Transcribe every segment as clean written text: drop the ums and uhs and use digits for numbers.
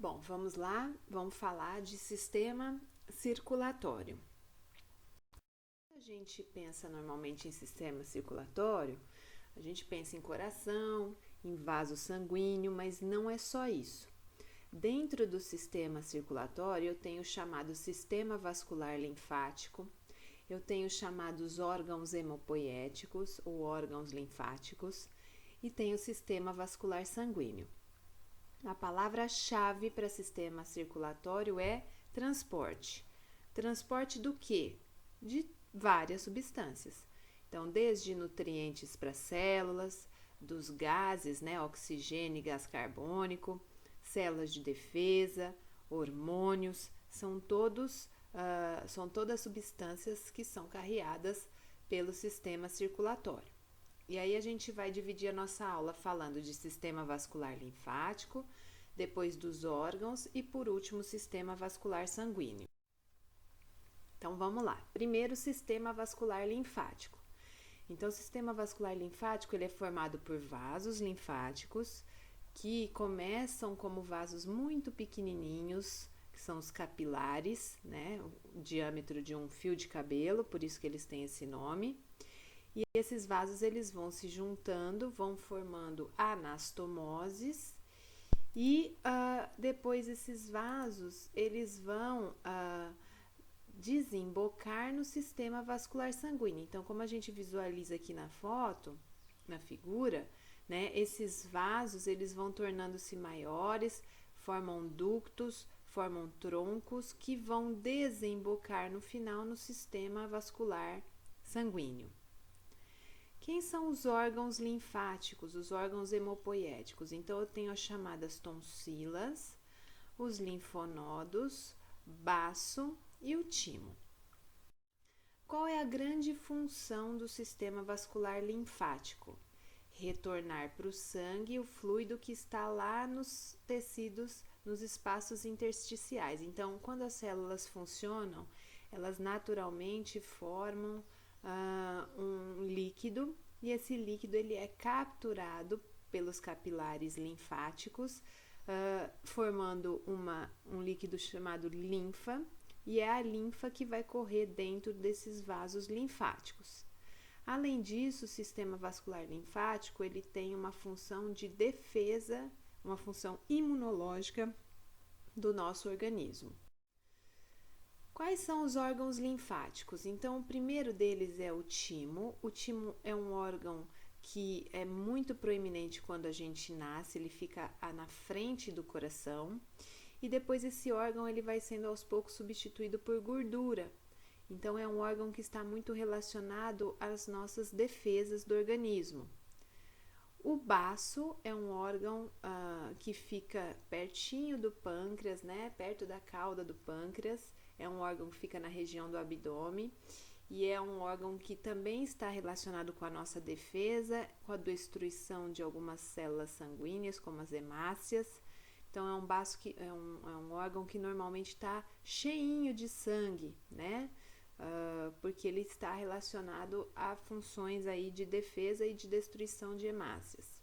Bom, vamos lá, vamos falar de sistema circulatório. Quando a gente pensa normalmente em sistema circulatório, a gente pensa em coração, em vaso sanguíneo, mas não é só isso. Dentro do sistema circulatório, eu tenho o chamado sistema vascular linfático, eu tenho chamados órgãos hemopoéticos ou órgãos linfáticos e tenho o sistema vascular sanguíneo. A palavra-chave para sistema circulatório é transporte. Transporte do quê? De várias substâncias. Então, desde nutrientes para células, dos gases, oxigênio e gás carbônico, células de defesa, hormônios, são todas substâncias que são carreadas pelo sistema circulatório. E aí a gente vai dividir a nossa aula falando de sistema vascular linfático, depois dos órgãos e por último sistema vascular sanguíneo. Então vamos lá. Primeiro, sistema vascular linfático. Então o sistema vascular linfático ele é formado por vasos linfáticos que começam como vasos muito pequenininhos, que são os capilares, o diâmetro de um fio de cabelo, por isso que eles têm esse nome. E esses vasos eles vão se juntando, vão formando anastomoses e depois esses vasos eles vão desembocar no sistema vascular sanguíneo. Então, como a gente visualiza aqui na foto, na figura, esses vasos eles vão tornando-se maiores, formam ductos, formam troncos que vão desembocar no final no sistema vascular sanguíneo. Quem são os órgãos linfáticos, os órgãos hemopoéticos? Então, eu tenho as chamadas tonsilas, os linfonodos, baço e o timo. Qual é a grande função do sistema vascular linfático? Retornar para o sangue o fluido que está lá nos tecidos, nos espaços intersticiais. Então, quando as células funcionam, elas naturalmente formam um líquido e esse líquido ele é capturado pelos capilares linfáticos, formando um líquido chamado linfa, e é a linfa que vai correr dentro desses vasos linfáticos. Além disso, o sistema vascular linfático ele tem uma função de defesa, uma função imunológica do nosso organismo. Quais são os órgãos linfáticos? Então, o primeiro deles é o timo. O timo é um órgão que é muito proeminente quando a gente nasce, ele fica na frente do coração. E depois esse órgão ele vai sendo aos poucos substituído por gordura. Então, é um órgão que está muito relacionado às nossas defesas do organismo. O baço é um órgão que fica pertinho do pâncreas, perto da cauda do pâncreas. É um órgão que fica na região do abdômen e é um órgão que também está relacionado com a nossa defesa, com a destruição de algumas células sanguíneas, como as hemácias. Então, é um baço que é um órgão que normalmente está cheinho de sangue, porque ele está relacionado a funções aí de defesa e de destruição de hemácias.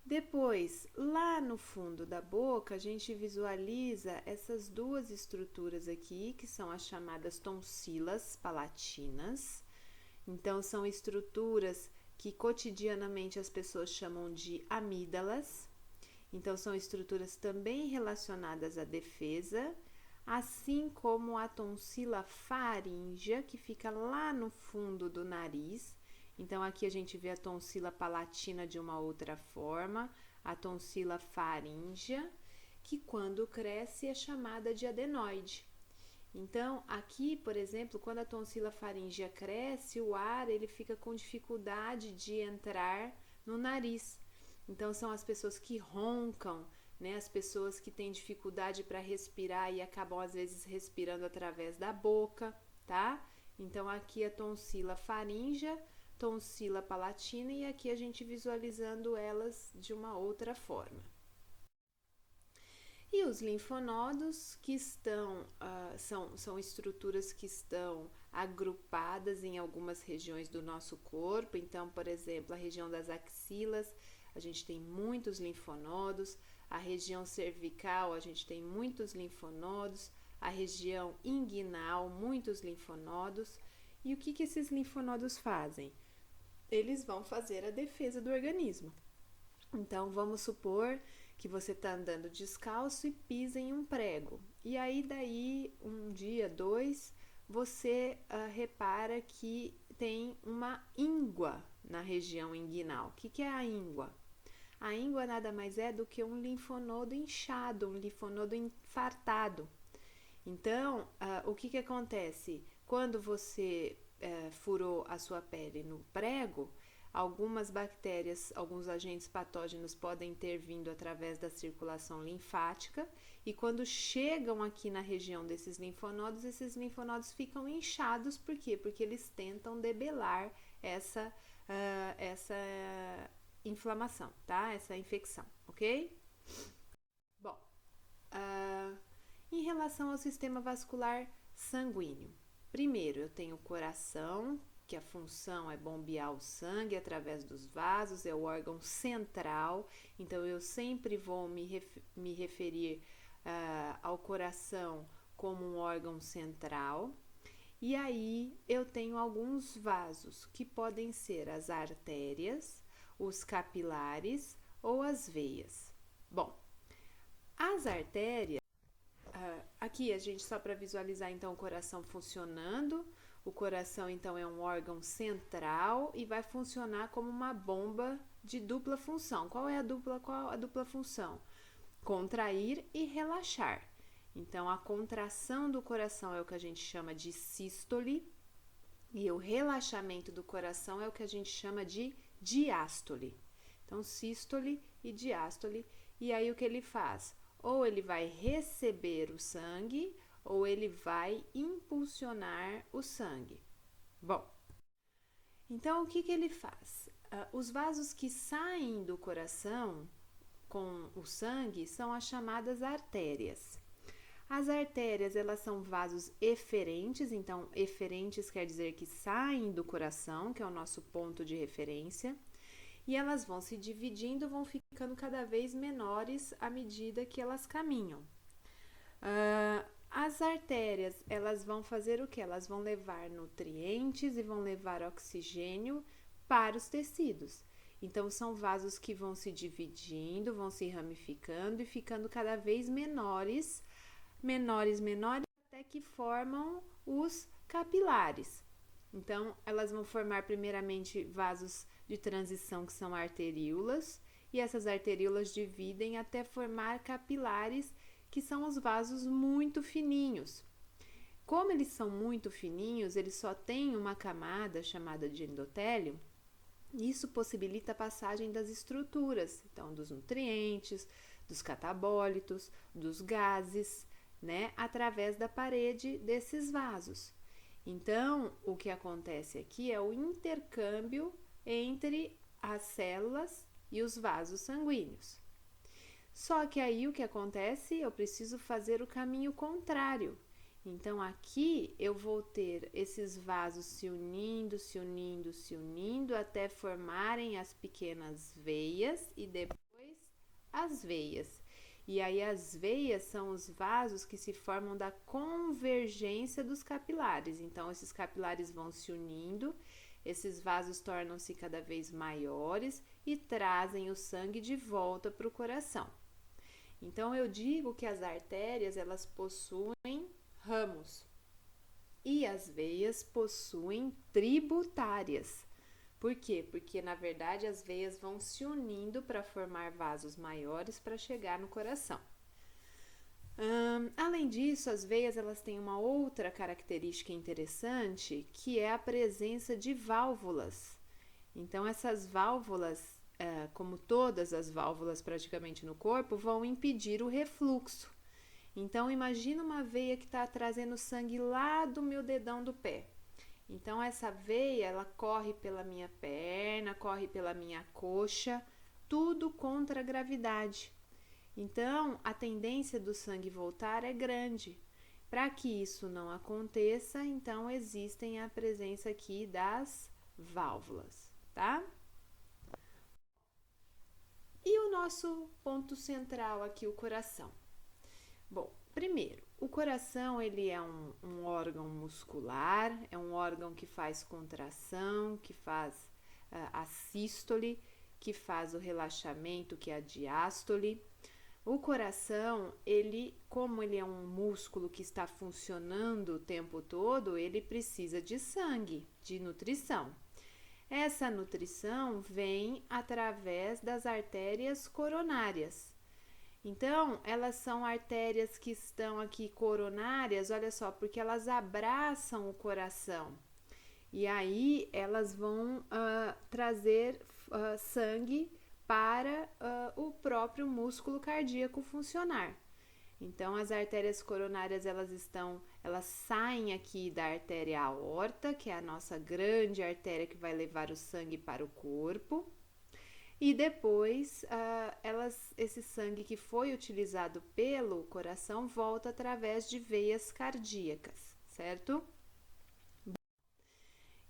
Depois, lá no fundo da boca, a gente visualiza essas duas estruturas aqui, que são as chamadas tonsilas palatinas. Então, são estruturas que cotidianamente as pessoas chamam de amígdalas. Então, são estruturas também relacionadas à defesa, assim como a tonsila faríngea, que fica lá no fundo do nariz. Então, aqui a gente vê a tonsila palatina de uma outra forma, a tonsila faríngea, que quando cresce é chamada de adenoide. Então, aqui, por exemplo, quando a tonsila faríngea cresce, o ar ele fica com dificuldade de entrar no nariz. Então, são as pessoas que roncam, as pessoas que têm dificuldade para respirar e acabam, às vezes, respirando através da boca, tá? Então, aqui a tonsila faríngea, tonsila palatina e aqui a gente visualizando elas de uma outra forma. E os linfonodos que são estruturas que estão agrupadas em algumas regiões do nosso corpo. Então, por exemplo, a região das axilas, a gente tem muitos linfonodos, a região cervical, a gente tem muitos linfonodos, a região inguinal, muitos linfonodos. E o que esses linfonodos fazem? Eles vão fazer a defesa do organismo. Então, vamos supor que você está andando descalço e pisa em um prego. E aí, daí, um dia, dois, você repara que tem uma íngua na região inguinal. O que é a íngua? A íngua nada mais é do que um linfonodo inchado, um linfonodo infartado. Então, o que acontece? Quando você furou a sua pele no prego, algumas bactérias, alguns agentes patógenos podem ter vindo através da circulação linfática e quando chegam aqui na região desses linfonodos, esses linfonodos ficam inchados. Por quê? Porque eles tentam debelar essa inflamação, tá? Essa infecção, ok? Bom, em relação ao sistema vascular sanguíneo, primeiro eu tenho o coração, que a função é bombear o sangue através dos vasos, é o órgão central, então eu sempre vou me referir ao coração como um órgão central. E aí eu tenho alguns vasos, que podem ser as artérias, os capilares ou as veias. Bom, as artérias, aqui a gente só para visualizar então o coração funcionando. O coração, então, é um órgão central e vai funcionar como uma bomba de dupla função. Qual é a dupla função? Contrair e relaxar. Então, a contração do coração é o que a gente chama de sístole e o relaxamento do coração é o que a gente chama de diástole. Então, sístole e diástole. E aí, o que ele faz? Ou ele vai receber o sangue ou ele vai impulsionar o sangue. Bom, então o que ele faz? Os vasos que saem do coração com o sangue são as chamadas artérias. As artérias, elas são vasos eferentes, então eferentes quer dizer que saem do coração, que é o nosso ponto de referência, e elas vão se dividindo, vão ficando cada vez menores à medida que elas caminham. As artérias, elas vão fazer o que? Elas vão levar nutrientes e vão levar oxigênio para os tecidos. Então, são vasos que vão se dividindo, vão se ramificando e ficando cada vez menores, até que formam os capilares. Então, elas vão formar primeiramente vasos de transição, que são arteríolas, e essas arteríolas dividem até formar capilares, que são os vasos muito fininhos. Como eles são muito fininhos, eles só têm uma camada chamada de endotélio, e isso possibilita a passagem das estruturas, então dos nutrientes, dos catabólitos, dos gases, né, através da parede desses vasos. Então, o que acontece aqui é o intercâmbio entre as células e os vasos sanguíneos. Só que aí o que acontece? Eu preciso fazer o caminho contrário. Então, aqui eu vou ter esses vasos se unindo, até formarem as pequenas veias e depois as veias. E aí as veias são os vasos que se formam da convergência dos capilares. Então, esses capilares vão se unindo, esses vasos tornam-se cada vez maiores e trazem o sangue de volta para o coração. Então, eu digo que as artérias, elas possuem ramos e as veias possuem tributárias. Por quê? Porque, na verdade, as veias vão se unindo para formar vasos maiores para chegar no coração. Além disso, as veias elas têm uma outra característica interessante, que é a presença de válvulas. Então, essas válvulas, como todas as válvulas praticamente no corpo, vão impedir o refluxo. Então, imagina uma veia que está trazendo sangue lá do meu dedão do pé. Então, essa veia, ela corre pela minha perna, corre pela minha coxa, tudo contra a gravidade. Então, a tendência do sangue voltar é grande. Para que isso não aconteça, então, existem a presença aqui das válvulas, tá? E o nosso ponto central aqui, o coração. Bom, primeiro, o coração ele é um órgão muscular, é um órgão que faz contração, que faz a sístole, que faz o relaxamento, que é a diástole. O coração, como ele é um músculo que está funcionando o tempo todo, ele precisa de sangue, de nutrição. Essa nutrição vem através das artérias coronárias. Então, elas são artérias que estão aqui coronárias, olha só, porque elas abraçam o coração. E aí, elas vão trazer sangue para o próprio músculo cardíaco funcionar. Então, as artérias coronárias, elas saem aqui da artéria aorta, que é a nossa grande artéria que vai levar o sangue para o corpo. E depois, esse sangue que foi utilizado pelo coração volta através de veias cardíacas, certo?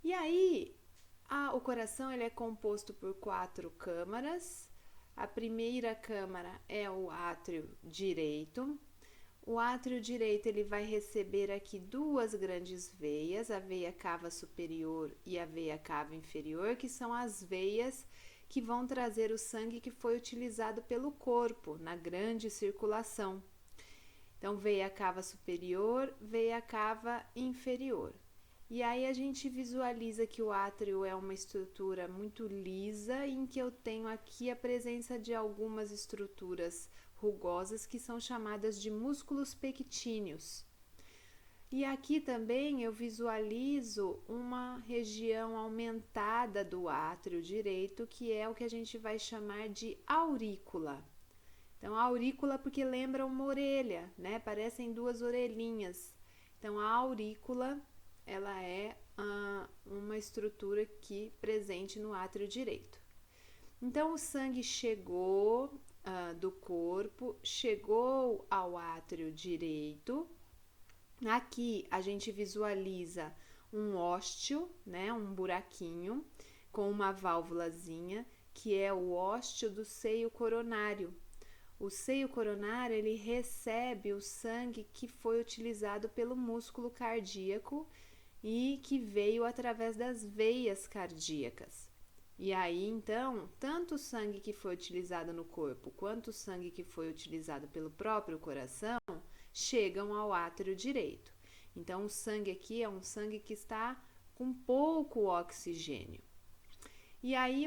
E aí, o coração ele é composto por 4 câmaras. A primeira câmara é o átrio direito. O átrio direito ele vai receber aqui 2 grandes veias, a veia cava superior e a veia cava inferior, que são as veias que vão trazer o sangue que foi utilizado pelo corpo na grande circulação. Então, veia cava superior, veia cava inferior. E aí a gente visualiza que o átrio é uma estrutura muito lisa, em que eu tenho aqui a presença de algumas estruturas rugosas que são chamadas de músculos pectíneos. E aqui também eu visualizo uma região aumentada do átrio direito, que é o que a gente vai chamar de aurícula. Então, a aurícula porque lembra uma orelha, né? Parecem 2 orelhinhas. Então, a aurícula, ela é uma estrutura aqui presente no átrio direito. Então, o sangue chegou do corpo, chegou ao átrio direito. Aqui a gente visualiza um ósteo, né, um buraquinho com uma válvulazinha, que é o ósteo do seio coronário. O seio coronário, ele recebe o sangue que foi utilizado pelo músculo cardíaco e que veio através das veias cardíacas. E aí, então, tanto o sangue que foi utilizado no corpo quanto o sangue que foi utilizado pelo próprio coração chegam ao átrio direito. Então, o sangue aqui é um sangue que está com pouco oxigênio. E aí,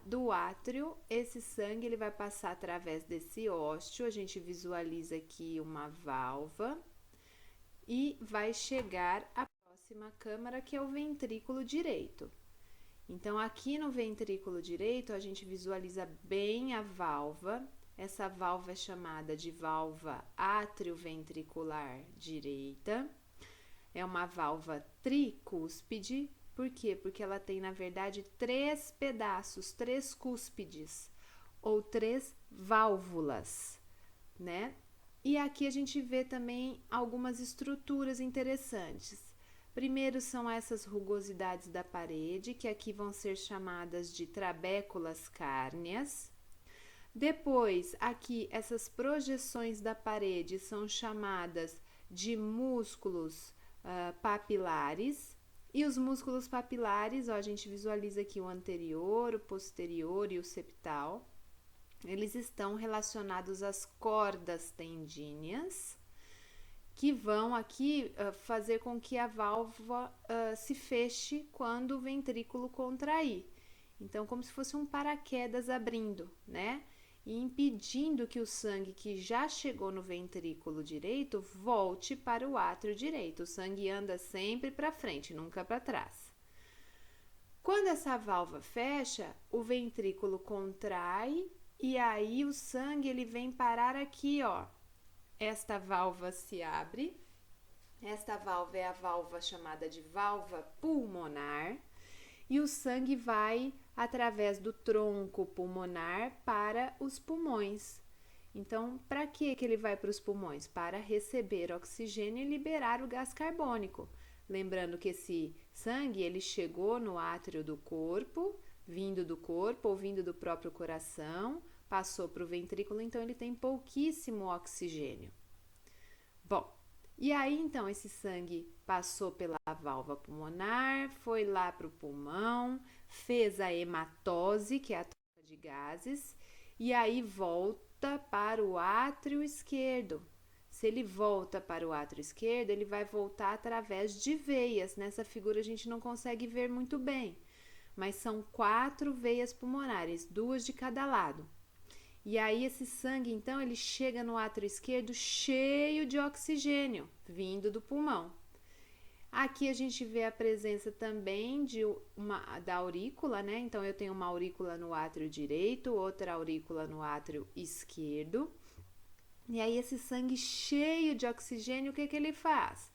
do átrio, esse sangue ele vai passar através desse ósteo, a gente visualiza aqui uma válvula, e vai chegar à próxima câmara, que é o ventrículo direito. Então, aqui no ventrículo direito, a gente visualiza bem a válvula. Essa válvula é chamada de válvula atrioventricular direita. É uma válvula tricúspide. Por quê? Porque ela tem, na verdade, 3 pedaços, 3 cúspides, ou 3 válvulas, né? E aqui a gente vê também algumas estruturas interessantes. Primeiro são essas rugosidades da parede, que aqui vão ser chamadas de trabéculas cárneas. Depois, aqui, essas projeções da parede são chamadas de músculos papilares. E os músculos papilares, ó, a gente visualiza aqui o anterior, o posterior e o septal. Eles estão relacionados às cordas tendíneas, que vão aqui fazer com que a válvula se feche quando o ventrículo contrair. Então, como se fosse um paraquedas abrindo, né? E impedindo que o sangue que já chegou no ventrículo direito volte para o átrio direito. O sangue anda sempre para frente, nunca para trás. Quando essa válvula fecha, o ventrículo contrai e aí o sangue ele vem parar aqui, ó. Esta válvula se abre. Esta válvula é a válvula chamada de válvula pulmonar. E o sangue vai através do tronco pulmonar para os pulmões. Então, para que ele vai para os pulmões? Para receber oxigênio e liberar o gás carbônico. Lembrando que esse sangue ele chegou no átrio do corpo, vindo do corpo ou vindo do próprio coração, passou para o ventrículo, então ele tem pouquíssimo oxigênio. Bom, e aí então esse sangue passou pela válvula pulmonar, foi lá para o pulmão, fez a hematose, que é a troca de gases, e aí volta para o átrio esquerdo. Se ele volta para o átrio esquerdo, ele vai voltar através de veias. Nessa figura a gente não consegue ver muito bem, mas são 4 veias pulmonares, 2 de cada lado. E aí esse sangue, então, ele chega no átrio esquerdo cheio de oxigênio, vindo do pulmão. Aqui a gente vê a presença também da aurícula, né? Então, eu tenho uma aurícula no átrio direito, outra aurícula no átrio esquerdo. E aí esse sangue cheio de oxigênio, o que ele faz?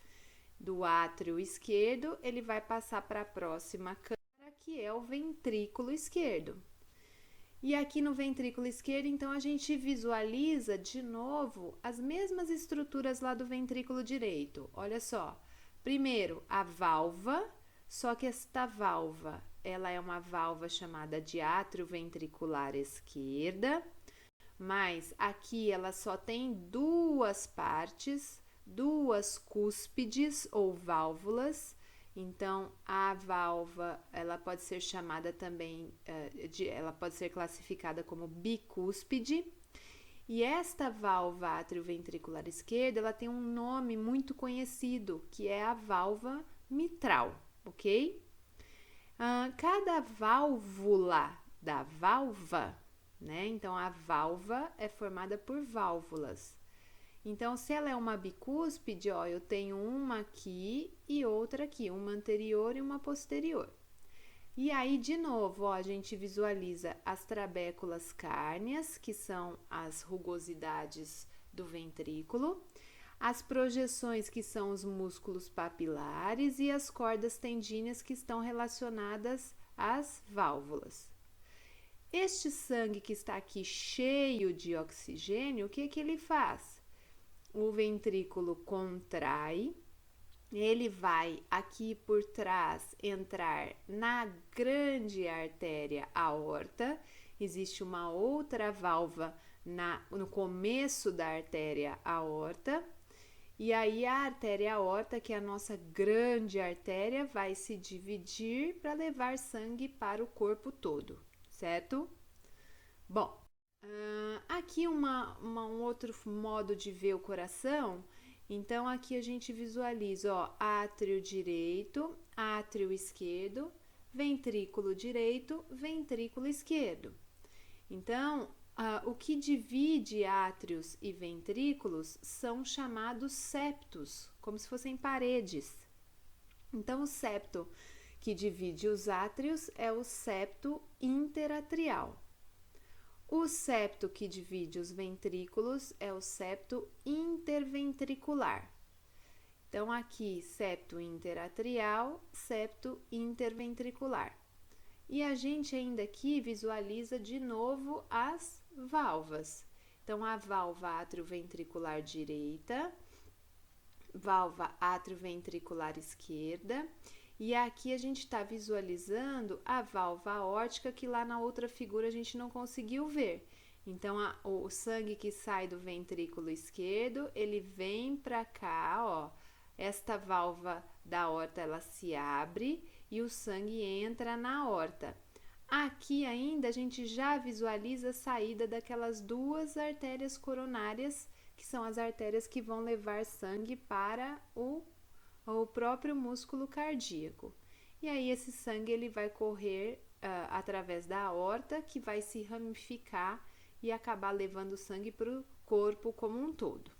Do átrio esquerdo, ele vai passar para a próxima câmara, que é o ventrículo esquerdo. E aqui no ventrículo esquerdo, então, a gente visualiza de novo as mesmas estruturas lá do ventrículo direito. Olha só, primeiro a válvula, só que esta válvula, ela é uma válvula chamada de átrio ventricular esquerda, mas aqui ela só tem 2 partes, 2 cúspides ou válvulas. Então, a válvula, ela pode ser chamada também, ela pode ser classificada como bicúspide. E esta válvula atrioventricular esquerda, ela tem um nome muito conhecido, que é a válvula mitral, ok? Cada válvula da válvula, né? Então, a válvula é formada por válvulas. Então, se ela é uma bicúspide, ó, eu tenho uma aqui e outra aqui, uma anterior e uma posterior. E aí, de novo, ó, a gente visualiza as trabéculas cárneas, que são as rugosidades do ventrículo, as projeções, que são os músculos papilares, e as cordas tendíneas, que estão relacionadas às válvulas. Este sangue que está aqui cheio de oxigênio, o que ele faz? O ventrículo contrai, ele vai aqui por trás entrar na grande artéria aorta. Existe uma outra válvula no começo da artéria aorta. E aí a artéria aorta, que é a nossa grande artéria, vai se dividir para levar sangue para o corpo todo, certo? Bom, aqui um outro modo de ver o coração. Então, aqui a gente visualiza, ó, átrio direito, átrio esquerdo, ventrículo direito, ventrículo esquerdo. Então, o que divide átrios e ventrículos são chamados septos, como se fossem paredes. Então, o septo que divide os átrios é o septo interatrial. O septo que divide os ventrículos é o septo interventricular. Então, aqui, septo interatrial, septo interventricular. E a gente ainda aqui visualiza de novo as válvulas. Então, a válvula atrioventricular direita, válvula atrioventricular esquerda. E aqui a gente está visualizando a válvula aórtica, que lá na outra figura a gente não conseguiu ver. Então, o sangue que sai do ventrículo esquerdo, ele vem para cá, ó. Esta válvula da aorta, ela se abre e o sangue entra na aorta. Aqui ainda a gente já visualiza a saída daquelas 2 artérias coronárias, que são as artérias que vão levar sangue para o próprio músculo cardíaco. E aí esse sangue ele vai correr através da aorta, que vai se ramificar e acabar levando sangue para o corpo como um todo.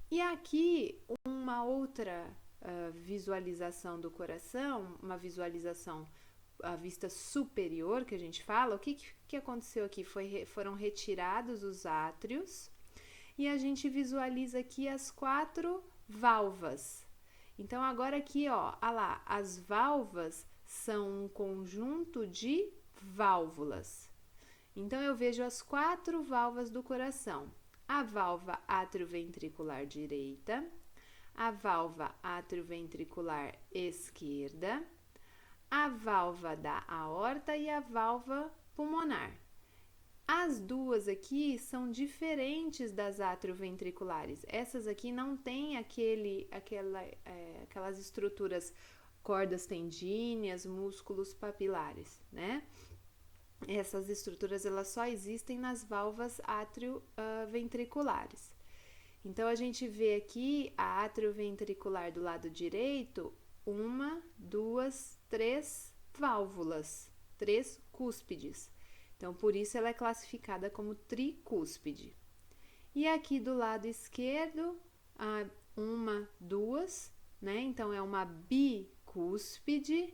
E aqui uma outra visualização do coração, uma visualização à vista superior, que a gente fala. O que aconteceu aqui? Foram retirados os átrios e a gente visualiza aqui as 4 válvulas. Então, agora aqui, ó, lá, as válvulas são um conjunto de válvulas. Então, eu vejo as 4 válvulas do coração. A válvula atrioventricular direita, a válvula atrioventricular esquerda, a válvula da aorta e a válvula pulmonar. As duas aqui são diferentes das atrioventriculares. Essas aqui não têm aquelas estruturas, cordas tendíneas, músculos papilares, né? Essas estruturas elas só existem nas válvulas atrioventriculares. Então, a gente vê aqui a atrioventricular do lado direito, 1, 2, 3 válvulas, 3 cúspides. Então, por isso ela é classificada como tricúspide. E aqui do lado esquerdo, 1, 2, né? Então, é uma bicúspide.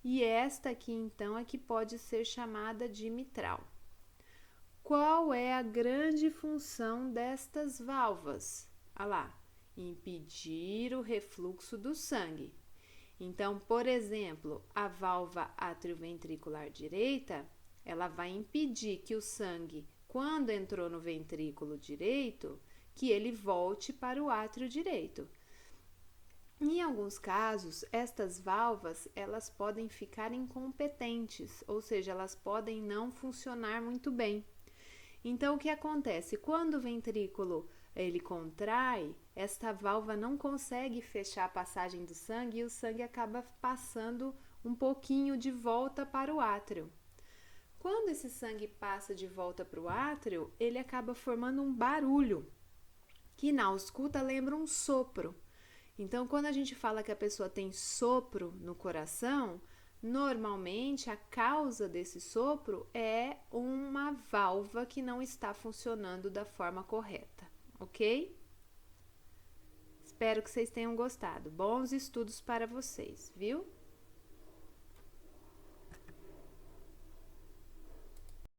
E esta aqui, então, é que pode ser chamada de mitral. Qual é a grande função destas válvulas? Olha lá, impedir o refluxo do sangue. Então, por exemplo, a válvula atrioventricular direita, ela vai impedir que o sangue, quando entrou no ventrículo direito, que ele volte para o átrio direito. Em alguns casos, estas válvulas, elas podem ficar incompetentes, ou seja, elas podem não funcionar muito bem. Então, o que acontece? Quando o ventrículo ele contrai, esta válvula não consegue fechar a passagem do sangue e o sangue acaba passando um pouquinho de volta para o átrio. Quando esse sangue passa de volta para o átrio, ele acaba formando um barulho, que na ausculta lembra um sopro. Então, quando a gente fala que a pessoa tem sopro no coração, normalmente a causa desse sopro é uma válvula que não está funcionando da forma correta, ok? Espero que vocês tenham gostado. Bons estudos para vocês, viu?